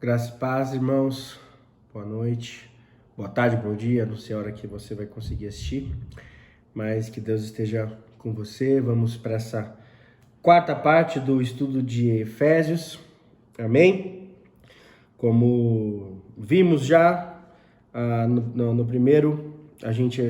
Graça e paz, irmãos. Boa noite, boa tarde, bom dia. Não sei a hora que você vai conseguir assistir, mas que Deus esteja com você. Vamos para essa quarta parte do estudo de Efésios. Amém? Como vimos já no primeiro, a gente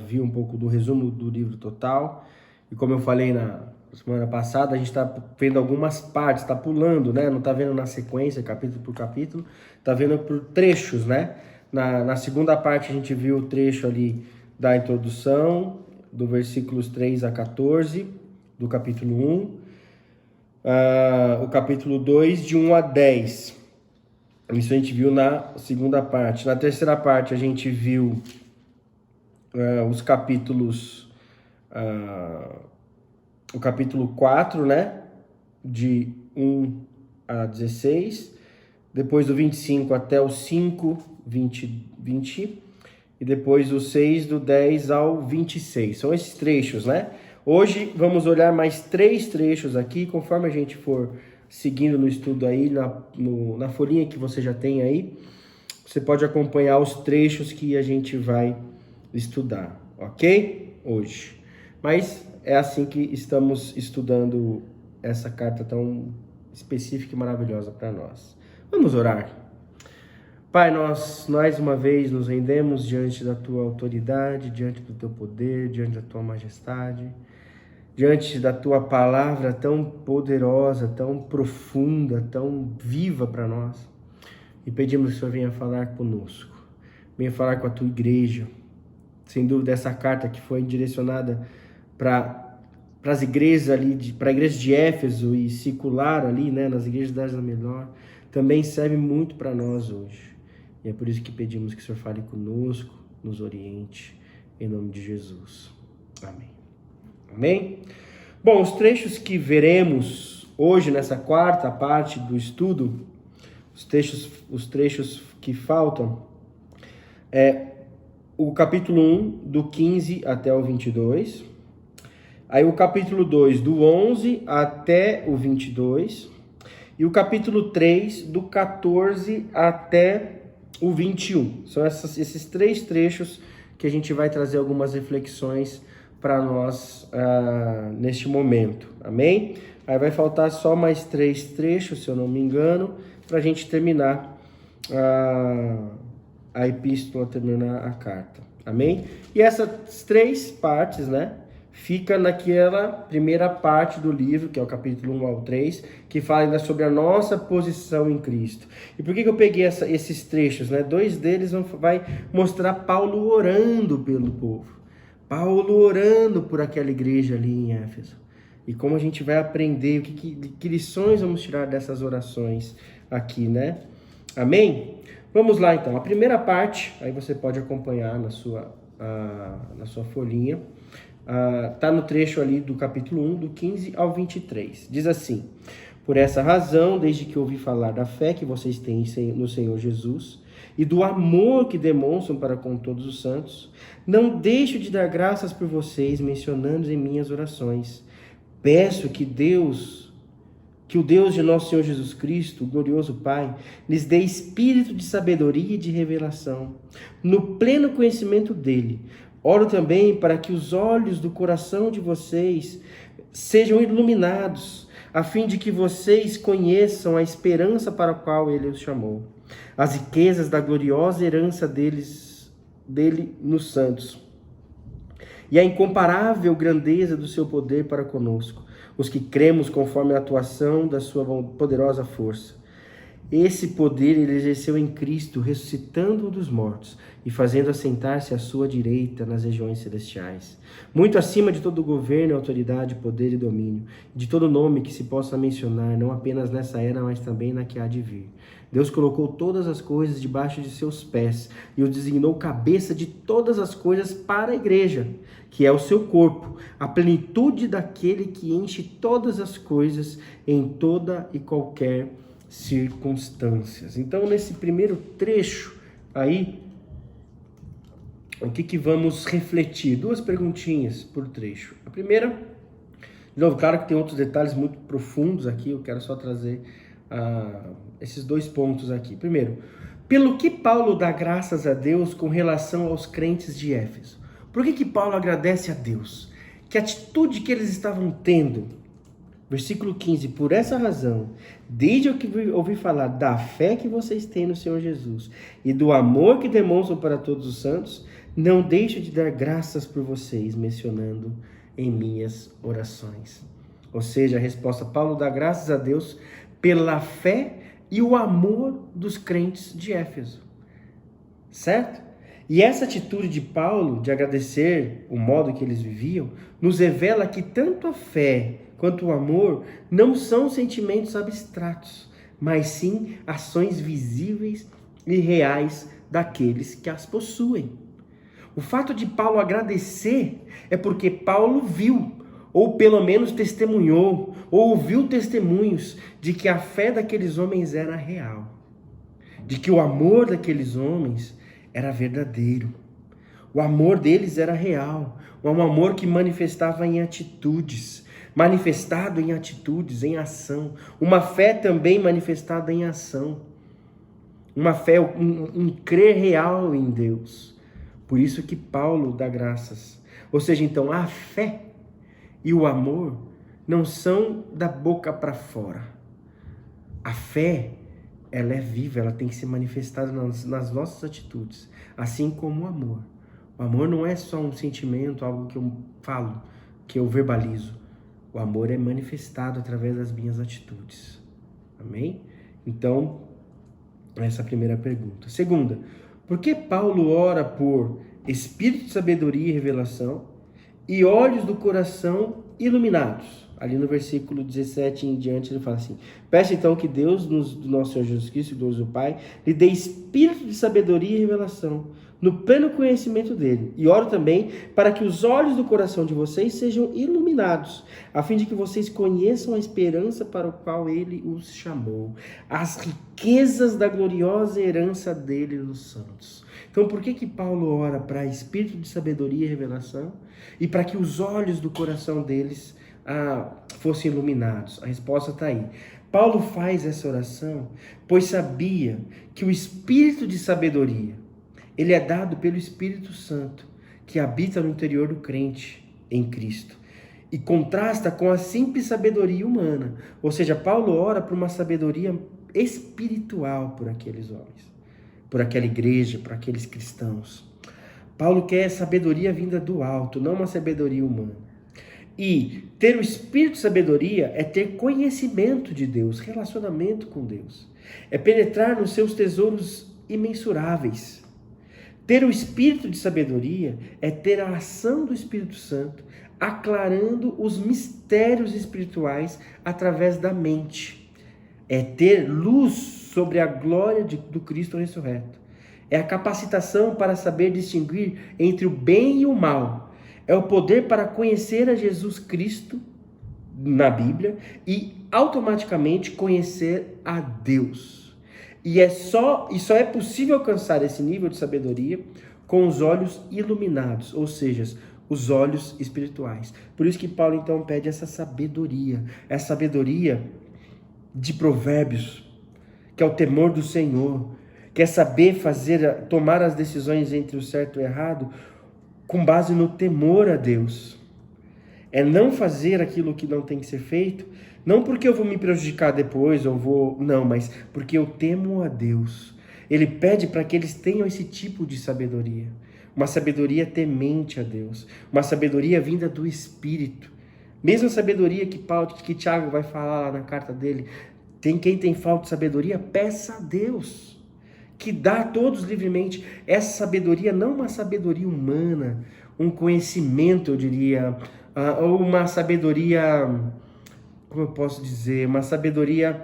viu um pouco do resumo do livro total. E como eu falei na semana passada, a gente está vendo algumas partes, está pulando, né? Não está vendo na sequência, capítulo por capítulo, está vendo por trechos, né? Na segunda parte a gente viu o trecho ali da introdução, do versículos 3 a 14, do capítulo 1, o capítulo 2, de 1 a 10. Isso a gente viu na segunda parte. Na terceira parte a gente viu os capítulos... o capítulo 4, né, de 1 a 16, depois do 25 até o 5, 20, e depois do 6, do 10 ao 26. São esses trechos, né? Hoje vamos olhar mais 3 trechos aqui, conforme a gente for seguindo no estudo aí, na folhinha que você já tem aí, você pode acompanhar os trechos que a gente vai estudar, ok? Hoje. Mas é assim que estamos estudando essa carta tão específica e maravilhosa para nós. Vamos orar. Pai, nós mais uma vez nos rendemos diante da Tua autoridade, diante do Teu poder, diante da Tua majestade, diante da Tua palavra tão poderosa, tão profunda, tão viva para nós. E pedimos que o Senhor venha falar conosco, venha falar com a Tua igreja. Sem dúvida, essa carta que foi direcionada para as igrejas ali, para a igreja de Éfeso e circular ali, né, nas igrejas da Ásia Menor, também serve muito para nós hoje. E é por isso que pedimos que o Senhor fale conosco, nos oriente, em nome de Jesus. Amém. Amém? Bom, os trechos que veremos hoje nessa quarta parte do estudo, os trechos que faltam, o capítulo 1, do 15 até o 22, aí o capítulo 2, do 11 até o 22, e o capítulo 3, do 14 até o 21. São esses 3 trechos que a gente vai trazer algumas reflexões para nós neste momento, amém? Aí vai faltar só mais 3 trechos, se eu não me engano, para a gente terminar a epístola, terminar a carta, amém? E essas 3 partes, né, fica naquela primeira parte do livro, que é o capítulo 1 ao 3, que fala ainda sobre a nossa posição em Cristo. E por que eu peguei esses trechos, né? 2 deles vai mostrar Paulo orando pelo povo, Paulo orando por aquela igreja ali em Éfeso. E como a gente vai aprender, que lições vamos tirar dessas orações aqui, né? Amém? Vamos lá então, a primeira parte, aí você pode acompanhar na sua folhinha, está no trecho ali do capítulo 1, do 15 ao 23. Diz assim: por essa razão, desde que ouvi falar da fé que vocês têm no Senhor Jesus e do amor que demonstram para com todos os santos, não deixo de dar graças por vocês, mencionando em minhas orações. Peço que o Deus de nosso Senhor Jesus Cristo, o glorioso Pai, lhes dê espírito de sabedoria e de revelação, no pleno conhecimento dele. Oro também para que os olhos do coração de vocês sejam iluminados, a fim de que vocês conheçam a esperança para a qual ele os chamou, as riquezas da gloriosa herança dele nos santos, e a incomparável grandeza do seu poder para conosco, os que cremos conforme a atuação da sua poderosa força. Esse poder ele exerceu em Cristo, ressuscitando-o dos mortos e fazendo assentar-se à sua direita nas regiões celestiais, muito acima de todo governo, autoridade, poder e domínio, de todo nome que se possa mencionar, não apenas nessa era, mas também na que há de vir. Deus colocou todas as coisas debaixo de seus pés e o designou cabeça de todas as coisas para a igreja, que é o seu corpo, a plenitude daquele que enche todas as coisas em toda e qualquer circunstâncias. Então, nesse primeiro trecho aí, o que vamos refletir? 2 perguntinhas por trecho. A primeira, de novo, claro que tem outros detalhes muito profundos aqui, eu quero só trazer esses 2 pontos aqui. Primeiro, pelo que Paulo dá graças a Deus com relação aos crentes de Éfeso? Por que Paulo agradece a Deus? Que atitude que eles estavam tendo? Versículo 15, por essa razão, desde que ouvi falar da fé que vocês têm no Senhor Jesus e do amor que demonstram para todos os santos, não deixo de dar graças por vocês, mencionando em minhas orações. Ou seja, a resposta, Paulo dá graças a Deus pela fé e o amor dos crentes de Éfeso. Certo? E essa atitude de Paulo, de agradecer o modo que eles viviam, nos revela que tanto a fé quanto o amor não são sentimentos abstratos, mas sim ações visíveis e reais daqueles que as possuem. O fato de Paulo agradecer é porque Paulo viu, ou pelo menos testemunhou, ou ouviu testemunhos de que a fé daqueles homens era real, de que o amor daqueles homens era verdadeiro. O amor deles era real, um amor que manifestava em atitudes, manifestado em atitudes, em ação. Uma fé também manifestada em ação. Uma fé, um crer real em Deus. Por isso que Paulo dá graças. Ou seja, então, a fé e o amor não são da boca para fora. A fé, ela é viva, ela tem que ser manifestada nas nossas atitudes, assim como o amor. O amor não é só um sentimento, algo que eu falo, que eu verbalizo. O amor é manifestado através das minhas atitudes. Amém? Então, essa é a primeira pergunta. Segunda, por que Paulo ora por espírito de sabedoria e revelação e olhos do coração iluminados? Ali no versículo 17 em diante ele fala assim: peço então que Deus, do nosso Senhor Jesus Cristo, Deus do Pai, lhe dê espírito de sabedoria e revelação, no pleno conhecimento dele. E oro também para que os olhos do coração de vocês sejam iluminados, a fim de que vocês conheçam a esperança para o qual ele os chamou, as riquezas da gloriosa herança dele nos santos. Então, por que Paulo ora para espírito de sabedoria e revelação e para que os olhos do coração deles fossem iluminados? A resposta está aí. Paulo faz essa oração pois sabia que o espírito de sabedoria, ele é dado pelo Espírito Santo, que habita no interior do crente em Cristo, e contrasta com a simples sabedoria humana. Ou seja, Paulo ora por uma sabedoria espiritual por aqueles homens, por aquela igreja, por aqueles cristãos. Paulo quer sabedoria vinda do alto, não uma sabedoria humana. E ter o espírito de sabedoria é ter conhecimento de Deus, relacionamento com Deus. É penetrar nos seus tesouros imensuráveis. Ter o espírito de sabedoria é ter a ação do Espírito Santo, aclarando os mistérios espirituais através da mente. É ter luz sobre a glória do Cristo ressurreto. É a capacitação para saber distinguir entre o bem e o mal. É o poder para conhecer a Jesus Cristo na Bíblia e automaticamente conhecer a Deus. E só é possível alcançar esse nível de sabedoria com os olhos iluminados, ou seja, os olhos espirituais. Por isso que Paulo então pede essa sabedoria de Provérbios, que é o temor do Senhor, que é saber tomar as decisões entre o certo e o errado com base no temor a Deus. É não fazer aquilo que não tem que ser feito, não porque eu vou me prejudicar depois, mas porque eu temo a Deus. Ele pede para que eles tenham esse tipo de sabedoria, uma sabedoria temente a Deus, uma sabedoria vinda do Espírito. Mesma sabedoria que Tiago vai falar lá na carta dele, quem tem falta de sabedoria, peça a Deus, que dá a todos livremente. Essa sabedoria, não uma sabedoria humana, um conhecimento, eu diria, ou uma sabedoria, como eu posso dizer, uma sabedoria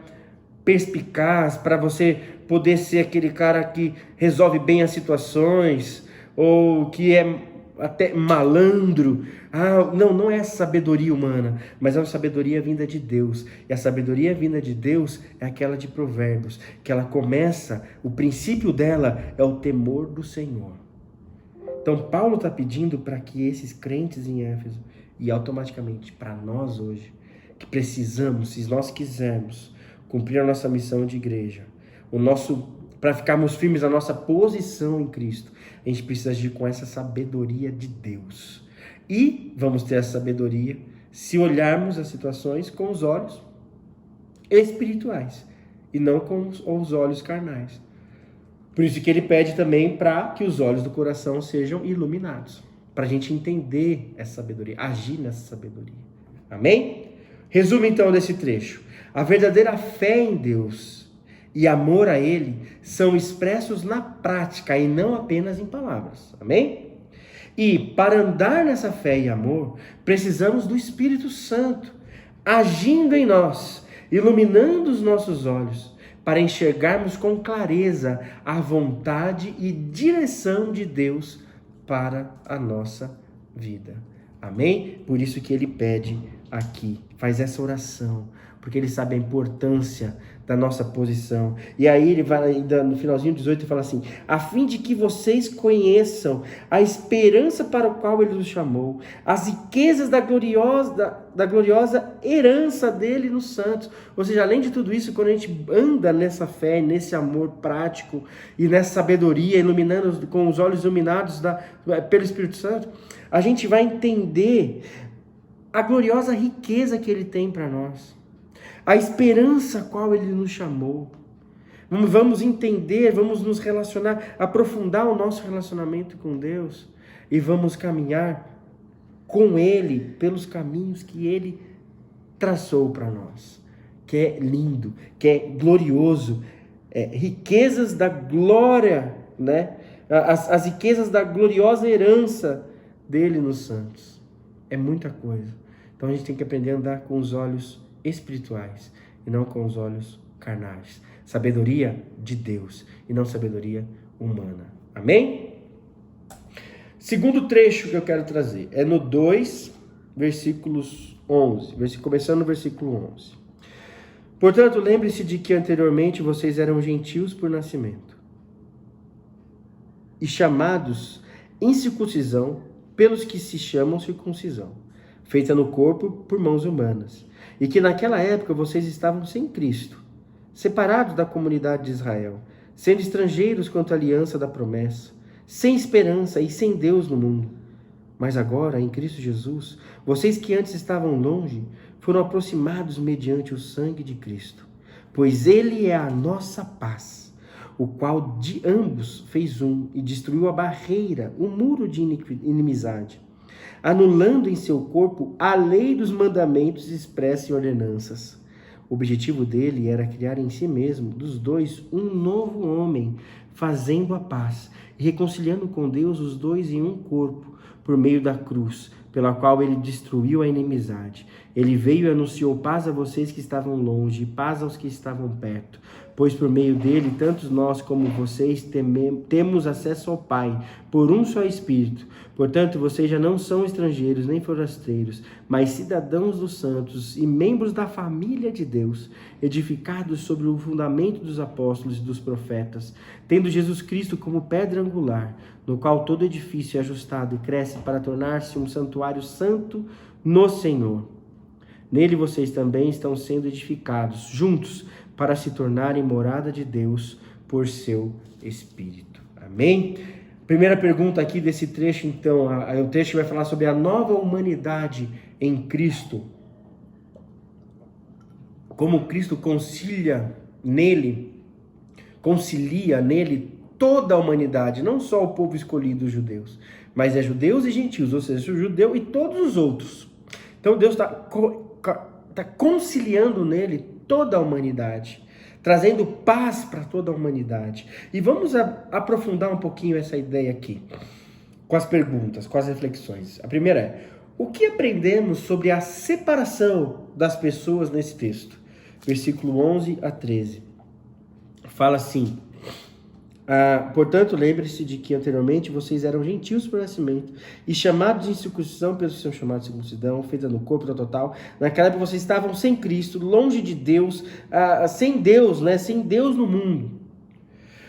perspicaz para você poder ser aquele cara que resolve bem as situações, ou que é até malandro. Não é sabedoria humana, mas é uma sabedoria vinda de Deus. E a sabedoria vinda de Deus é aquela de Provérbios, que ela começa, o princípio dela é o temor do Senhor. Então Paulo está pedindo para que esses crentes em Éfeso, e automaticamente para nós hoje, que precisamos, se nós quisermos cumprir a nossa missão de igreja, para ficarmos firmes na nossa posição em Cristo, a gente precisa agir com essa sabedoria de Deus. E vamos ter essa sabedoria se olharmos as situações com os olhos espirituais e não com os olhos carnais. Por isso que ele pede também para que os olhos do coração sejam iluminados, para a gente entender essa sabedoria, agir nessa sabedoria. Amém? Resumo então desse trecho. A verdadeira fé em Deus e amor a Ele são expressos na prática e não apenas em palavras. Amém? E para andar nessa fé e amor, precisamos do Espírito Santo agindo em nós, iluminando os nossos olhos, para enxergarmos com clareza a vontade e direção de Deus para a nossa vida. Amém? Por isso que ele pede aqui, faz essa oração, porque ele sabe a importância da nossa posição. E aí ele vai ainda no finalzinho 18 e fala assim: a fim de que vocês conheçam a esperança para a qual ele nos chamou, as riquezas da gloriosa herança dele nos santos. Ou seja, além de tudo isso, quando a gente anda nessa fé, nesse amor prático e nessa sabedoria, iluminando com os olhos iluminados pelo Espírito Santo, a gente vai entender a gloriosa riqueza que ele tem para nós, a esperança a qual ele nos chamou. Vamos entender, vamos nos relacionar, aprofundar o nosso relacionamento com Deus e vamos caminhar com ele pelos caminhos que ele traçou para nós, que é lindo, que é glorioso, riquezas da glória, né? As riquezas da gloriosa herança dele nos santos. É muita coisa. Então a gente tem que aprender a andar com os olhos espirituais e não com os olhos carnais. Sabedoria de Deus e não sabedoria humana. Amém? Segundo trecho que eu quero trazer é no 2, versículos 11, começando no versículo 11. Portanto, lembre-se de que anteriormente vocês eram gentios por nascimento e chamados incircuncisão pelos que se chamam circuncisão, feita no corpo por mãos humanas, e que naquela época vocês estavam sem Cristo, separados da comunidade de Israel, sendo estrangeiros quanto à aliança da promessa, sem esperança e sem Deus no mundo. Mas agora, em Cristo Jesus, vocês que antes estavam longe, foram aproximados mediante o sangue de Cristo, pois Ele é a nossa paz, o qual de ambos fez um e destruiu a barreira, o muro de inimizade, anulando em seu corpo a lei dos mandamentos expressa em ordenanças. O objetivo dele era criar em si mesmo, dos dois, um novo homem, fazendo a paz e reconciliando com Deus os dois em um corpo, por meio da cruz, pela qual ele destruiu a inimizade. Ele veio e anunciou paz a vocês que estavam longe e paz aos que estavam perto, pois por meio dele, tanto nós como vocês temos acesso ao Pai, por um só Espírito. Portanto, vocês já não são estrangeiros nem forasteiros, mas cidadãos dos santos e membros da família de Deus, edificados sobre o fundamento dos apóstolos e dos profetas, tendo Jesus Cristo como pedra angular, no qual todo edifício é ajustado e cresce para tornar-se um santuário santo no Senhor. Nele vocês também estão sendo edificados juntos para se tornarem morada de Deus por seu Espírito. Amém? Primeira pergunta aqui desse trecho, então, o trecho vai falar sobre a nova humanidade em Cristo. Como Cristo concilia nele toda a humanidade, não só o povo escolhido, os judeus, mas é judeus e gentios, ou seja, o judeu e todos os outros. Então Deus está conciliando nele toda a humanidade, trazendo paz para toda a humanidade. E vamos aprofundar um pouquinho essa ideia aqui, com as perguntas, com as reflexões. A primeira é: o que aprendemos sobre a separação das pessoas nesse texto? Versículo 11 a 13. Fala assim: portanto, lembre-se de que anteriormente vocês eram gentios por nascimento e chamados de incircuncisão pelos que são chamados de circuncisão, feita no corpo da total. Naquela época vocês estavam sem Cristo, longe de Deus, sem Deus, né? Sem Deus no mundo.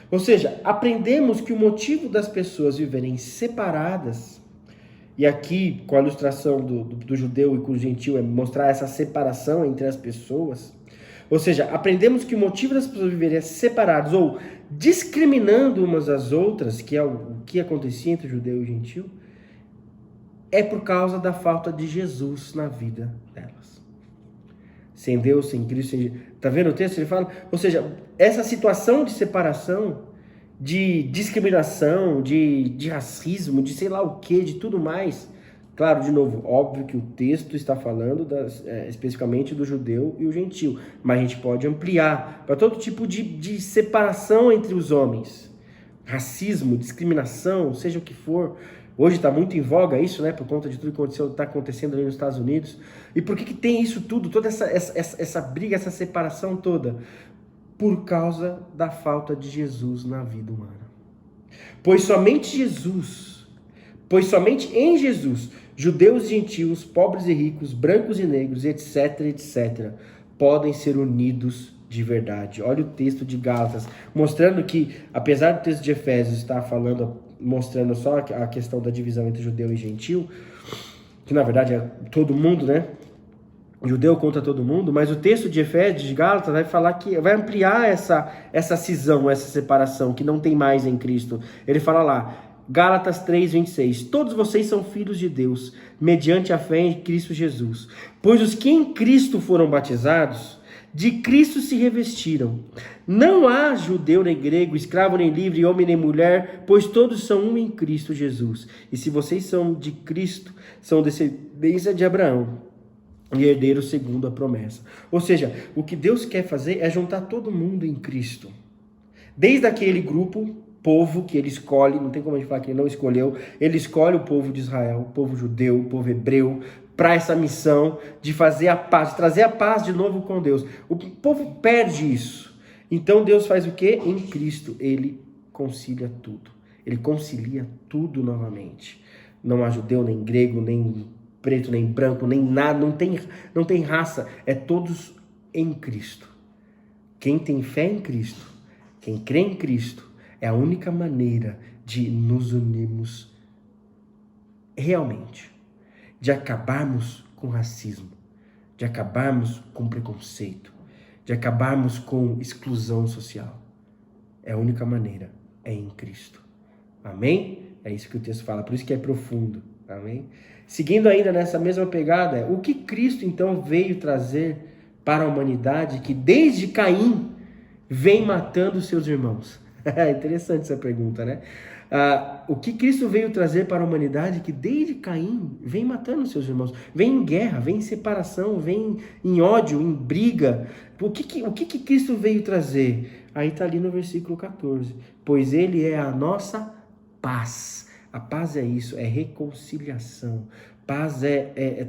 Ou seja, aprendemos que o motivo das pessoas viverem separadas, e aqui com a ilustração do judeu e com o gentil é mostrar essa separação entre as pessoas, Ou seja, aprendemos que o motivo das pessoas viverem separadas ou discriminando umas às outras, que é o que acontecia entre o judeu e o gentil, é por causa da falta de Jesus na vida delas. Sem Deus, sem Cristo, tá vendo o texto? Ele fala, ou seja, essa situação de separação, de discriminação, de racismo, de sei lá o que, de tudo mais. Claro, de novo, óbvio que o texto está falando especificamente do judeu e o gentil, mas a gente pode ampliar para todo tipo de separação entre os homens. Racismo, discriminação, seja o que for. Hoje está muito em voga isso, né? Por conta de tudo que está acontecendo ali nos Estados Unidos. E por que tem isso tudo, toda essa briga, essa separação toda? Por causa da falta de Jesus na vida humana. Pois somente em Jesus, judeus e gentios, pobres e ricos, brancos e negros, etc, etc, podem ser unidos de verdade. Olha o texto de Gálatas, mostrando que, apesar do texto de Efésios estar mostrando só a questão da divisão entre judeu e gentil, que na verdade é todo mundo, né? Judeu contra todo mundo, mas o texto de Efésios, de Gálatas, vai falar que vai ampliar essa cisão, essa separação que não tem mais em Cristo. Ele fala lá, Gálatas 3:26, todos vocês são filhos de Deus, mediante a fé em Cristo Jesus. Pois os que em Cristo foram batizados, de Cristo se revestiram. Não há judeu nem grego, escravo nem livre, homem nem mulher, pois todos são um em Cristo Jesus. E se vocês são de Cristo, são descendência de Abraão e herdeiro segundo a promessa. Ou seja, o que Deus quer fazer é juntar todo mundo em Cristo. Desde aquele grupo, povo que ele escolhe, não tem como a gente falar que ele não escolheu, ele escolhe o povo de Israel, o povo judeu, o povo hebreu, para essa missão de fazer a paz, de trazer a paz de novo com Deus. O povo perde isso. Então Deus faz o quê? Em Cristo ele concilia tudo. Ele concilia tudo novamente. Não há judeu, nem grego, nem preto, nem branco, nem nada, não tem raça, é todos em Cristo. Quem tem fé em Cristo, quem crê em Cristo, é a única maneira de nos unirmos realmente, de acabarmos com racismo, de acabarmos com preconceito, de acabarmos com exclusão social. É a única maneira, é em Cristo. Amém? É isso que o texto fala, por isso que é profundo. Amém? Seguindo ainda nessa mesma pegada, o que Cristo então veio trazer para a humanidade que desde Caim vem matando seus irmãos? É interessante essa pergunta, né? O que Cristo veio trazer para a humanidade que desde Caim vem matando seus irmãos? Vem em guerra, vem em separação, vem em ódio, em briga. O que Cristo veio trazer? Aí está ali no versículo 14. Pois ele é a nossa paz. A paz é isso, é reconciliação. Paz é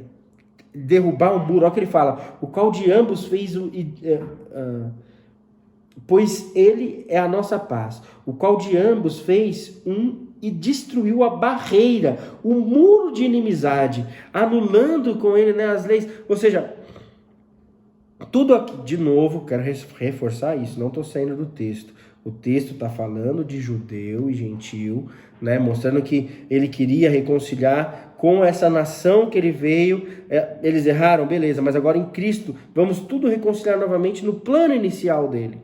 derrubar um muro. Olha o que ele fala. O qual de ambos fez pois ele é a nossa paz. O qual de ambos fez e destruiu a barreira, o muro de inimizade, anulando com ele, né, as leis. Ou seja, tudo aqui, de novo, quero reforçar isso, não estou saindo do texto. O texto está falando de judeu e gentil, né, mostrando que ele queria reconciliar com essa nação que ele veio. Eles erraram, beleza, mas agora em Cristo vamos tudo reconciliar novamente no plano inicial dele,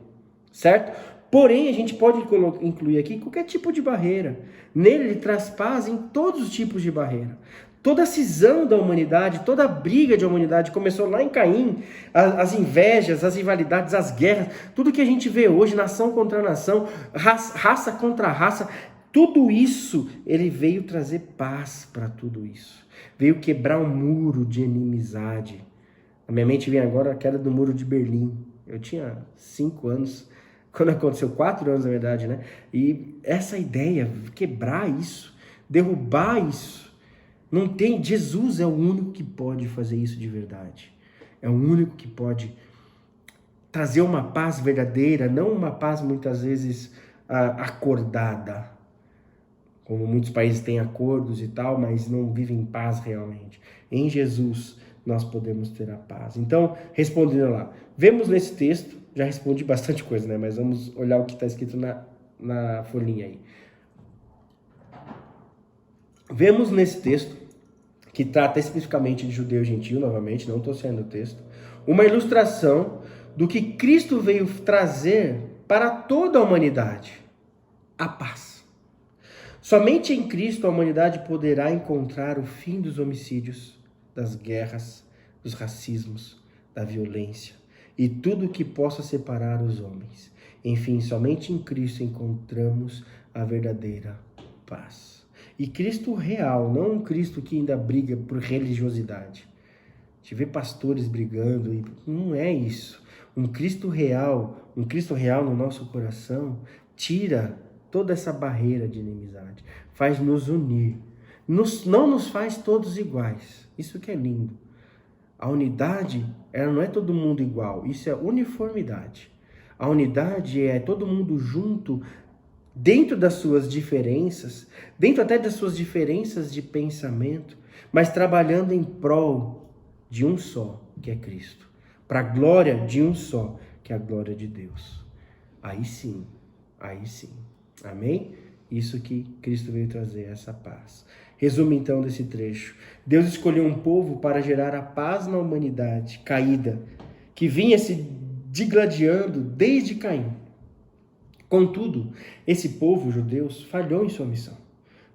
certo? Porém, a gente pode incluir aqui qualquer tipo de barreira. Nele ele traz paz em todos os tipos de barreira. Toda a cisão da humanidade, toda a briga de humanidade começou lá em Caim, as invejas, as rivalidades, as guerras, tudo que a gente vê hoje, nação contra nação, raça contra raça, tudo isso, ele veio trazer paz para tudo isso. Veio quebrar um muro de inimizade. Na minha mente vem agora a queda do muro de Berlim. Eu tinha 5 anos, quando aconteceu, 4 anos na verdade, né? E essa ideia, quebrar isso, derrubar isso, não tem. Jesus é o único que pode fazer isso de verdade. É o único que pode trazer uma paz verdadeira, não uma paz muitas vezes acordada. Como muitos países têm acordos e tal, mas não vivem em paz realmente. Em Jesus nós podemos ter a paz. Então, respondendo lá, vemos nesse texto, já respondi bastante coisa, né? Mas vamos olhar o que está escrito na folhinha aí. Vemos nesse texto, que trata especificamente de judeu e gentil, novamente, não estou saindo do texto, uma ilustração do que Cristo veio trazer para toda a humanidade: a paz. Somente em Cristo a humanidade poderá encontrar o fim dos homicídios, das guerras, dos racismos, da violência e tudo o que possa separar os homens. Enfim, somente em Cristo encontramos a verdadeira paz. E Cristo real, não um Cristo que ainda briga por religiosidade. A gente vê pastores brigando, e não é isso. Um Cristo real no nosso coração, tira toda essa barreira de inimizade, faz nos unir. Não nos faz todos iguais. Isso que é lindo. A unidade, ela não é todo mundo igual, isso é uniformidade. A unidade é todo mundo junto, dentro das suas diferenças, dentro até das suas diferenças de pensamento, mas trabalhando em prol de um só, que é Cristo. Para a glória de um só, que é a glória de Deus. Aí sim. Amém? Isso que Cristo veio trazer, essa paz. Resumo então desse trecho. Deus escolheu um povo para gerar a paz na humanidade caída, que vinha se digladiando desde Caim. Contudo, esse povo, judeus, falhou em sua missão.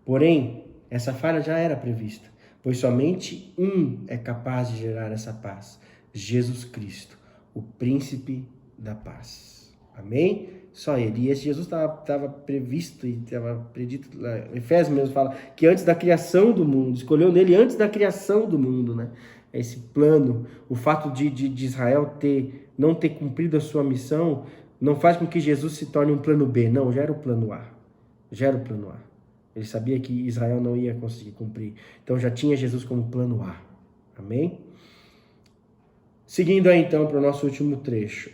Porém, essa falha já era prevista, pois somente um é capaz de gerar essa paz: Jesus Cristo, o príncipe da paz. Amém? Só ele. E esse Jesus estava previsto e estava predito. Efésios mesmo fala que antes da criação do mundo, escolheu nele antes da criação do mundo, né? Esse plano, o fato de Israel não ter cumprido a sua missão, não faz com que Jesus se torne um plano B. Não, já era o plano A. Ele sabia que Israel não ia conseguir cumprir. Então já tinha Jesus como plano A. Amém? Seguindo aí então para o nosso último trecho.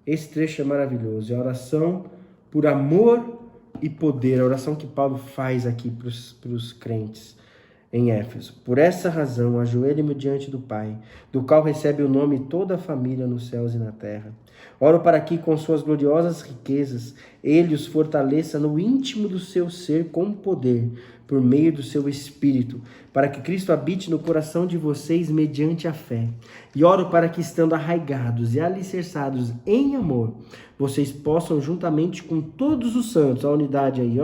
Esse trecho é maravilhoso. É a oração por amor e poder. A oração que Paulo faz aqui para os crentes em Éfeso. Por essa razão, ajoelho-me diante do Pai, do qual recebe o nome toda a família nos céus e na terra. Oro para que, com suas gloriosas riquezas, ele os fortaleça no íntimo do seu ser com poder, por meio do seu Espírito, para que Cristo habite no coração de vocês mediante a fé. E oro para que, estando arraigados e alicerçados em amor, vocês possam, juntamente com todos os santos, a unidade aí,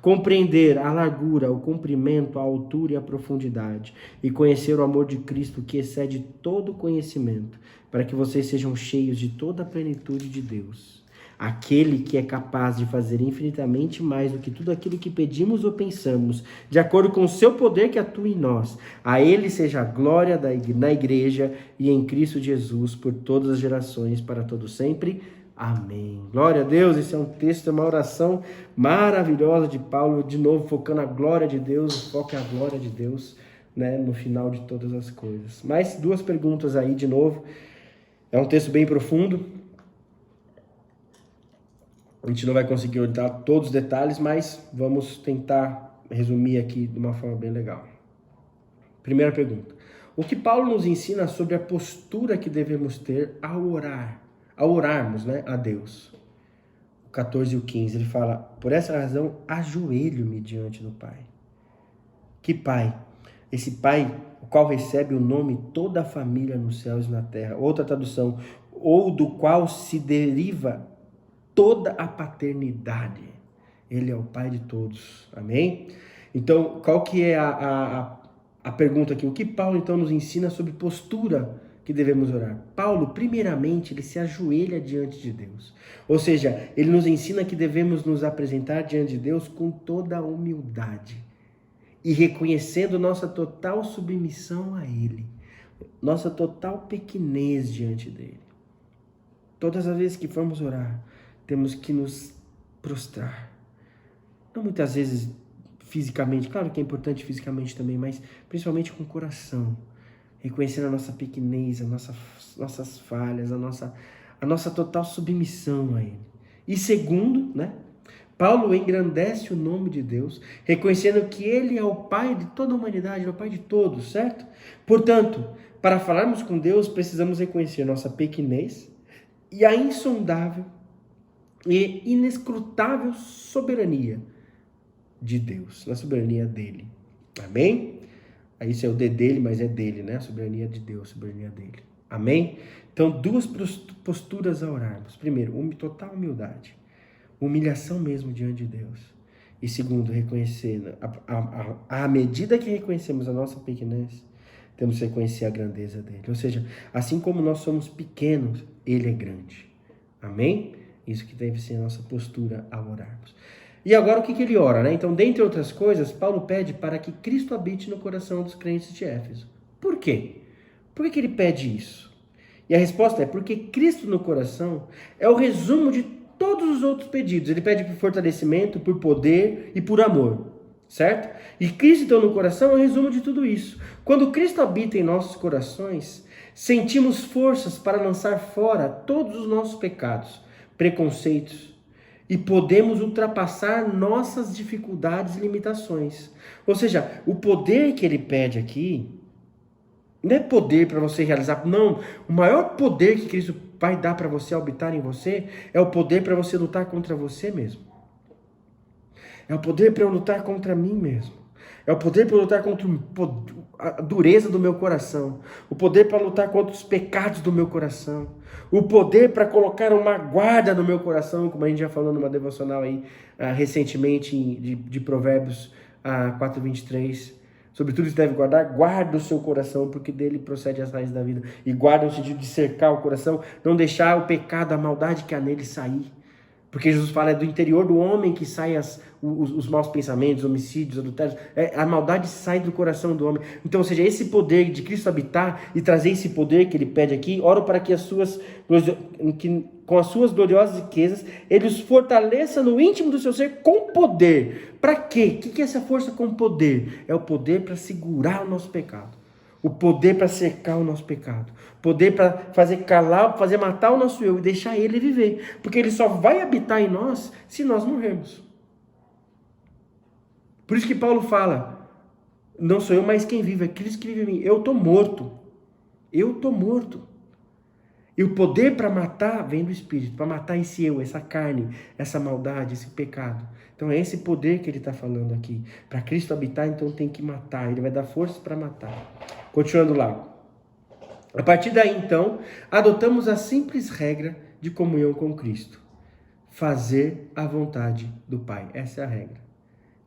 compreender a largura, o comprimento, a altura e a profundidade, e conhecer o amor de Cristo que excede todo conhecimento, para que vocês sejam cheios de toda a plenitude de Deus. Aquele que é capaz de fazer infinitamente mais do que tudo aquilo que pedimos ou pensamos, de acordo com o seu poder que atua em nós. A ele seja a glória na igreja e em Cristo Jesus por todas as gerações, para todo sempre. Amém. Glória a Deus. Esse é um texto, é uma oração maravilhosa de Paulo, de novo focando a glória de Deus, o foco é a glória de Deus, né, no final de todas as coisas. Mais duas perguntas aí de novo. É um texto bem profundo. A gente não vai conseguir olhar todos os detalhes, mas vamos tentar resumir aqui de uma forma bem legal. Primeira pergunta. O que Paulo nos ensina sobre a postura que devemos ter ao orarmos, né, a Deus? O 14 e o 15, ele fala: por essa razão, ajoelho-me diante do Pai. Que Pai? Esse Pai, o qual recebe o nome toda a família nos céus e na terra. Outra tradução, ou do qual se deriva toda a paternidade. Ele é o Pai de todos. Amém? Então, qual que é a pergunta aqui? O que Paulo, então, nos ensina sobre postura que devemos orar? Paulo, primeiramente, ele se ajoelha diante de Deus. Ou seja, ele nos ensina que devemos nos apresentar diante de Deus com toda a humildade e reconhecendo nossa total submissão a Ele, nossa total pequenez diante dEle. Todas as vezes que formos orar, temos que nos prostrar. Não muitas vezes fisicamente, claro que é importante fisicamente também, mas principalmente com o coração. Reconhecendo a nossa pequenez, as nossas falhas, a nossa total submissão a Ele. E segundo, né? Paulo engrandece o nome de Deus, reconhecendo que Ele é o Pai de toda a humanidade, é o Pai de todos, certo? Portanto, para falarmos com Deus, precisamos reconhecer nossa pequenez e a insondável e inescrutável soberania de Deus, na soberania dele. Amém? Aí isso é o D dele, mas é dele, né? A soberania de Deus, a soberania dele. Amém? Então, duas posturas a orarmos. Primeiro, total humildade. Humilhação mesmo diante de Deus. E segundo, reconhecer, à medida que reconhecemos a nossa pequenez, temos que reconhecer a grandeza dele. Ou seja, assim como nós somos pequenos, ele é grande. Amém? Isso que deve ser a nossa postura ao orarmos. E agora o que ele ora, né? Então, dentre outras coisas, Paulo pede para que Cristo habite no coração dos crentes de Éfeso. Por quê? Por que ele pede isso? E a resposta é porque Cristo no coração é o resumo de todos os outros pedidos. Ele pede por fortalecimento, por poder e por amor, certo? E Cristo então no coração é o resumo de tudo isso. Quando Cristo habita em nossos corações, sentimos forças para lançar fora todos os nossos pecados, preconceitos, e podemos ultrapassar nossas dificuldades e limitações. Ou seja, o poder que ele pede aqui não é poder para você realizar, não. O maior poder que Cristo vai dar para você habitar em você é o poder para você lutar contra você mesmo. É o poder para eu lutar contra mim mesmo. É o poder para eu lutar contra a dureza do meu coração. O poder para lutar contra os pecados do meu coração. O poder para colocar uma guarda no meu coração, como a gente já falou numa devocional aí recentemente de Provérbios 4:23. Sobre tudo isso deve guardar, guarda o seu coração, porque dele procede as raízes da vida. E guarda no sentido de cercar o coração, não deixar o pecado, a maldade que há nele sair. Porque Jesus fala, é do interior do homem que saem os maus pensamentos, homicídios, adultérios. A maldade sai do coração do homem. Então, ou seja, esse poder de Cristo habitar e trazer esse poder que ele pede aqui, oro para que com as suas gloriosas riquezas, ele os fortaleça no íntimo do seu ser com poder. Para quê? O que é essa força com poder? É o poder para segurar o nosso pecado. O poder para cercar o nosso pecado. Poder para fazer calar, fazer matar o nosso eu e deixar ele viver. Porque ele só vai habitar em nós se nós morrermos. Por isso que Paulo fala, não sou eu mais quem vive, é Cristo que vive em mim. Eu estou morto. Eu estou morto. E o poder para matar vem do Espírito, para matar esse eu, essa carne, essa maldade, esse pecado. Então é esse poder que ele está falando aqui. Para Cristo habitar, então tem que matar. Ele vai dar força para matar. Continuando lá. A partir daí, então, adotamos a simples regra de comunhão com Cristo. Fazer a vontade do Pai. Essa é a regra.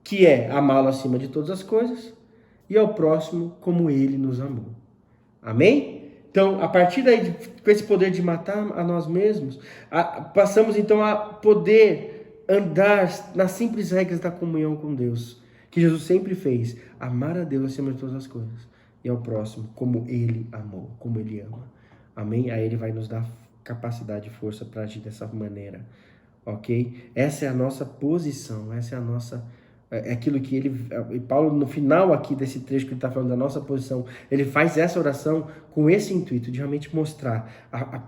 Que é amá-lo acima de todas as coisas e ao próximo como ele nos amou. Amém? Então, a partir daí, com esse poder de matar a nós mesmos, passamos então a poder andar nas simples regras da comunhão com Deus, que Jesus sempre fez, amar a Deus acima de todas as coisas, e ao próximo como ele amou, como ele ama. Amém? Aí ele vai nos dar capacidade e força para agir dessa maneira, ok? Essa é a nossa posição, essa é a nossa... É aquilo que Paulo, no final aqui desse trecho que ele está falando da nossa posição, ele faz essa oração com esse intuito de realmente mostrar a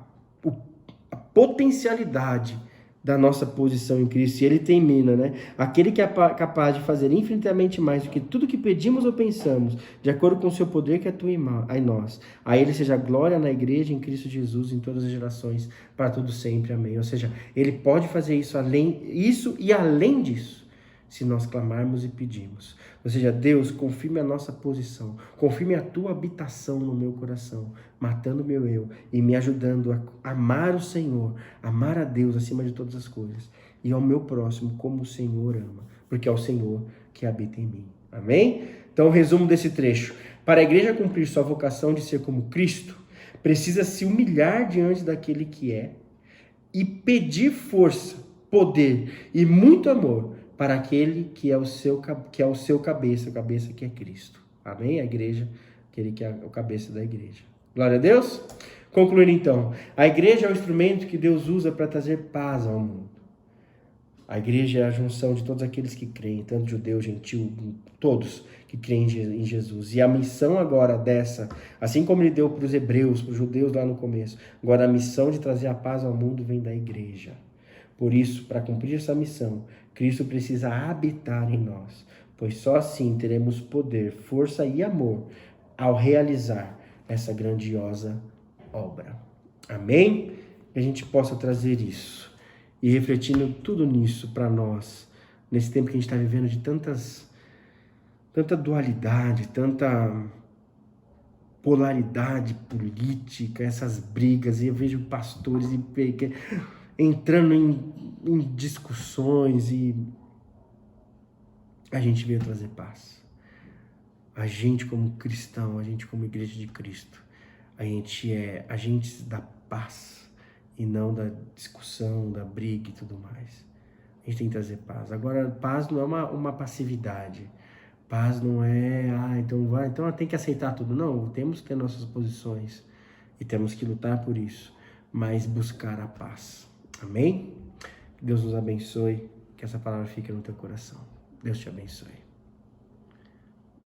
potencialidade da nossa posição em Cristo. E ele termina, né? Aquele que é capaz de fazer infinitamente mais do que tudo que pedimos ou pensamos, de acordo com o seu poder que atua em nós. A ele seja glória na igreja, em Cristo Jesus, em todas as gerações, para tudo sempre. Amém. Ou seja, ele pode fazer isso e além disso, se nós clamarmos e pedirmos. Ou seja, Deus, confirme a nossa posição, confirme a tua habitação no meu coração, matando meu eu e me ajudando a amar o Senhor, amar a Deus acima de todas as coisas e ao meu próximo como o Senhor ama, porque é o Senhor que habita em mim. Amém? Então, o resumo desse trecho. Para a igreja cumprir sua vocação de ser como Cristo, precisa se humilhar diante daquele que é e pedir força, poder e muito amor para aquele que é o seu cabeça, o cabeça que é Cristo. Amém? A igreja, aquele que é o cabeça da igreja. Glória a Deus. Concluindo então, a igreja é o instrumento que Deus usa para trazer paz ao mundo. A igreja é a junção de todos aqueles que creem, tanto judeu, gentil, todos que creem em Jesus. E a missão agora dessa, assim como ele deu para os hebreus, para os judeus lá no começo, agora a missão de trazer a paz ao mundo vem da igreja. Por isso, para cumprir essa missão, Cristo precisa habitar em nós, pois só assim teremos poder, força e amor ao realizar essa grandiosa obra. Amém? Que a gente possa trazer isso e refletindo tudo nisso para nós, nesse tempo que a gente está vivendo de tanta dualidade, tanta polaridade política, essas brigas, e eu vejo pastores entrando em discussões, e a gente veio trazer paz. A gente como cristão, a gente como igreja de Cristo, a gente é agentes da paz e não da discussão, da briga e tudo mais. A gente tem que trazer paz. Agora, paz não é uma passividade. Paz não é, então tem que aceitar tudo. Não, temos que ter nossas posições e temos que lutar por isso, mas buscar a paz. Amém? Que Deus nos abençoe, que essa palavra fique no teu coração. Deus te abençoe.